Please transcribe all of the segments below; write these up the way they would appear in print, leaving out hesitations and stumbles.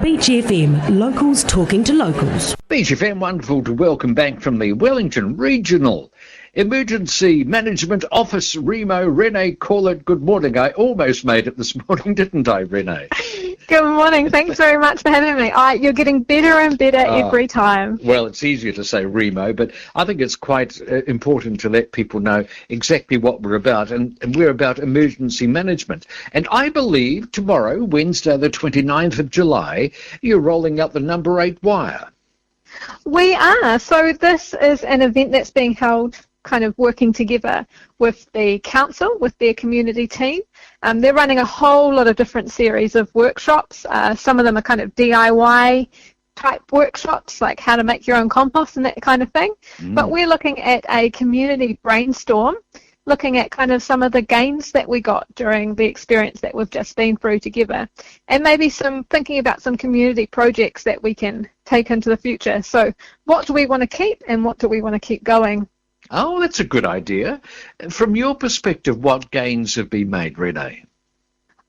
Beach FM, locals talking to locals. Beach FM, wonderful to welcome back from the Wellington Regional Emergency Management Office, WREMO, Renee Corlett. Good morning. I almost made it this morning, didn't I, Renee? Good morning. Thanks very much for having me. You're getting better and better every time. Well, it's easier to say WREMO, but I think it's quite important to let people know exactly what we're about, and we're about emergency management. And I believe tomorrow, Wednesday the 29th of July, you're rolling out the number 8 wire. We are. So this is an event that's being held kind of working together with the council, with their community team. They're running a whole lot of different series of workshops. Some of them are kind of DIY type workshops, like how to make your own compost and that kind of thing. But we're looking at a community brainstorm, looking at kind of some of the gains that we got during the experience that we've just been through together, and maybe thinking about some community projects that we can take into the future. So what do we want to keep and what do we want to keep going? Oh, that's a good idea. From your perspective, what gains have been made, Renee?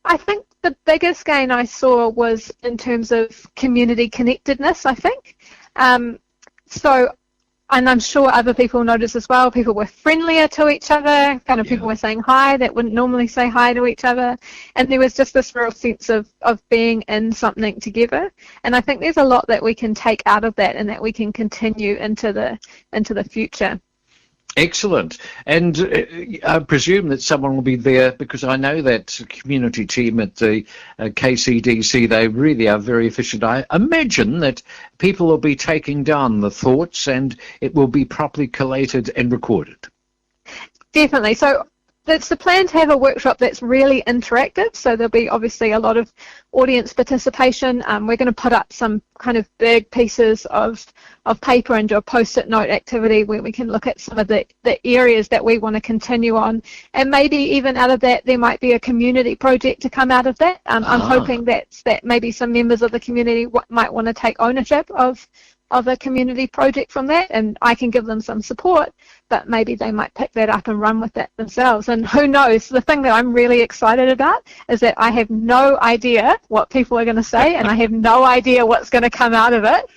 I think the biggest gain I saw was in terms of community connectedness, I think. And I'm sure other people noticed as well, people were friendlier to each other, kind of people were saying hi that wouldn't normally say hi to each other, and there was just this real sense of being in something together. And I think there's a lot that we can take out of that and that we can continue into the future. Excellent. And I presume that someone will be there, because I know that community team at the KCDC, they really are very efficient. I imagine that people will be taking down the thoughts and it will be properly collated and recorded. Definitely. So it's the plan to have a workshop that's really interactive, so there'll be obviously a lot of audience participation. We're going to put up some kind of big pieces of paper and do a post-it note activity where we can look at some of the areas that we want to continue on, and maybe even out of that there might be a community project to come out of that. I'm hoping that maybe some members of the community might want to take ownership of a community project from that, and I can give them some support, but maybe they might pick that up and run with that themselves. And who knows, the thing that I'm really excited about is that I have no idea what people are going to say, and I have no idea what's going to come out of it.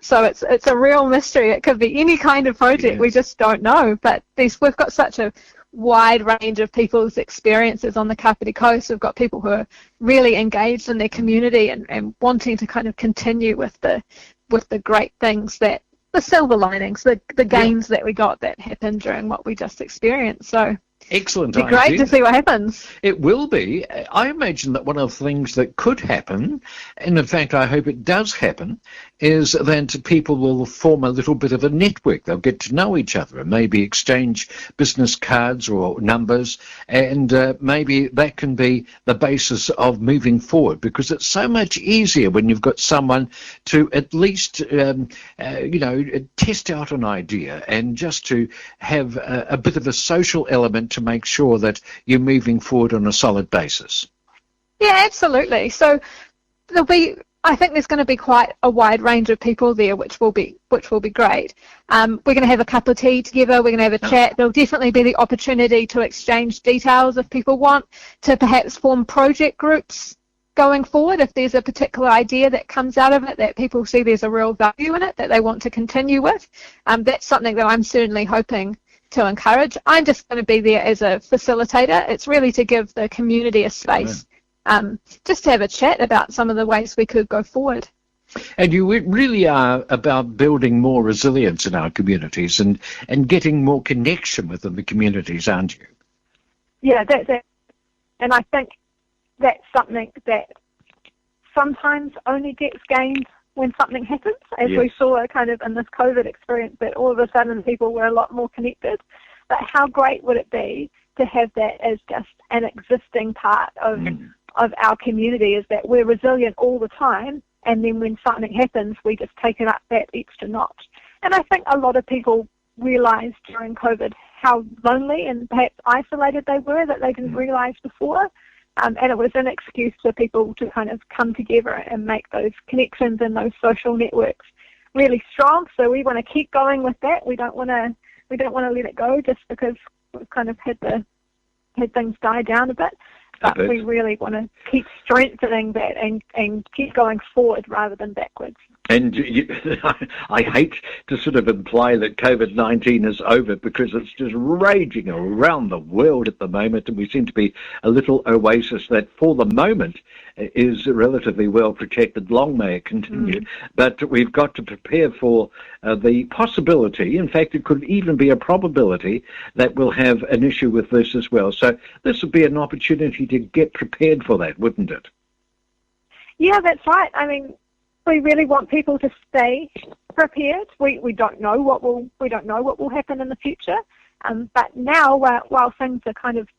So it's a real mystery. It could be any kind of project, we just don't know. But we've got such a wide range of people's experiences on the Kapiti Coast. We've got people who are really engaged in their community and wanting to kind of continue with the great things, that the silver linings, the gains that we got that happened during what we just experienced. So excellent. It'll be great to see what happens. It will be. I imagine that one of the things that could happen, and in fact I hope it does happen, is that people will form a little bit of a network. They'll get to know each other and maybe exchange business cards or numbers, and maybe that can be the basis of moving forward, because it's so much easier when you've got someone to at least test out an idea, and just to have a bit of a social element to make sure that you're moving forward on a solid basis. Yeah, absolutely. So I think there's going to be quite a wide range of people there, which will be great. We're going to have a cup of tea together. We're going to have a chat. There'll definitely be the opportunity to exchange details if people want to, perhaps form project groups going forward. If there's a particular idea that comes out of it that people see there's a real value in it that they want to continue with, that's something that I'm certainly hoping to encourage. I'm just going to be there as a facilitator. It's really to give the community a space, just to have a chat about some of the ways we could go forward. And you really are about building more resilience in our communities and getting more connection within the communities, aren't you? Yeah, that's it. And I think that's something that sometimes only gets gained when something happens, as we saw kind of in this COVID experience, that all of a sudden people were a lot more connected. But how great would it be to have that as just an existing part of our community, is that we're resilient all the time, and then when something happens, we just take it up that extra notch. And I think a lot of people realised during COVID how lonely and perhaps isolated they were, that they didn't realise before. And it was an excuse for people to kind of come together and make those connections and those social networks really strong. So we want to keep going with that. We don't want to let it go just because we've kind of had things die down a bit. but we really want to keep strengthening that and keep going forward rather than backwards. And I hate to sort of imply that COVID-19 is over, because it's just raging around the world at the moment, and we seem to be a little oasis that for the moment is relatively well protected. Long may it continue. But we've got to prepare for the possibility, in fact it could even be a probability, that we'll have an issue with this as well. So this would be an opportunity to get prepared for that, wouldn't it? Yeah, that's right. I mean, we really want people to stay prepared. We don't know what will happen in the future. But now, while things are kind of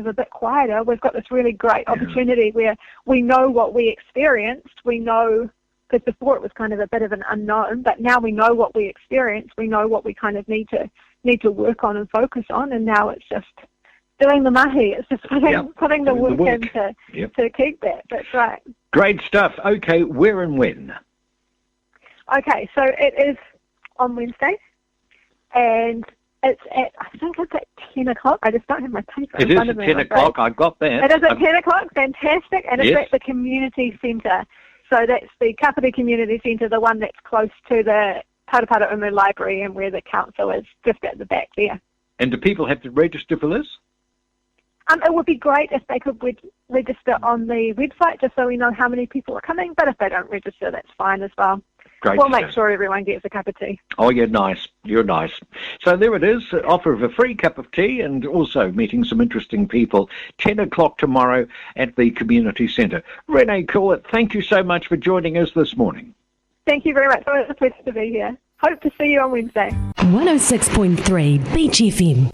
a bit quieter, we've got this really great opportunity where we know what we experienced. We know, because before it was kind of a bit of an unknown, but now we know what we experienced. We know what we kind of need to work on and focus on. And now it's just doing the mahi. It's just putting the work in to keep that. That's right. Great stuff. Okay, where and when? Okay, so it is on Wednesday, and I think it's at 10 o'clock. I just don't have my paper in front of me. It is at 10 o'clock. I got that. It is at 10 o'clock. Fantastic. And it's at the community centre. So that's the Kapiti Community Centre, the one that's close to the Parapara Umu Library and where the council is, just at the back there. And do people have to register for this? It would be great if they could register on the website, just so we know how many people are coming. But if they don't register, that's fine as well. Great. We'll make sure everyone gets a cup of tea. Oh, you're nice. You're nice. So there it is, offer of a free cup of tea and also meeting some interesting people. 10 o'clock tomorrow at the community centre. Renee Corlett, thank you so much for joining us this morning. Thank you very much. It was a pleasure to be here. Hope to see you on Wednesday. 106.3 Beach FM.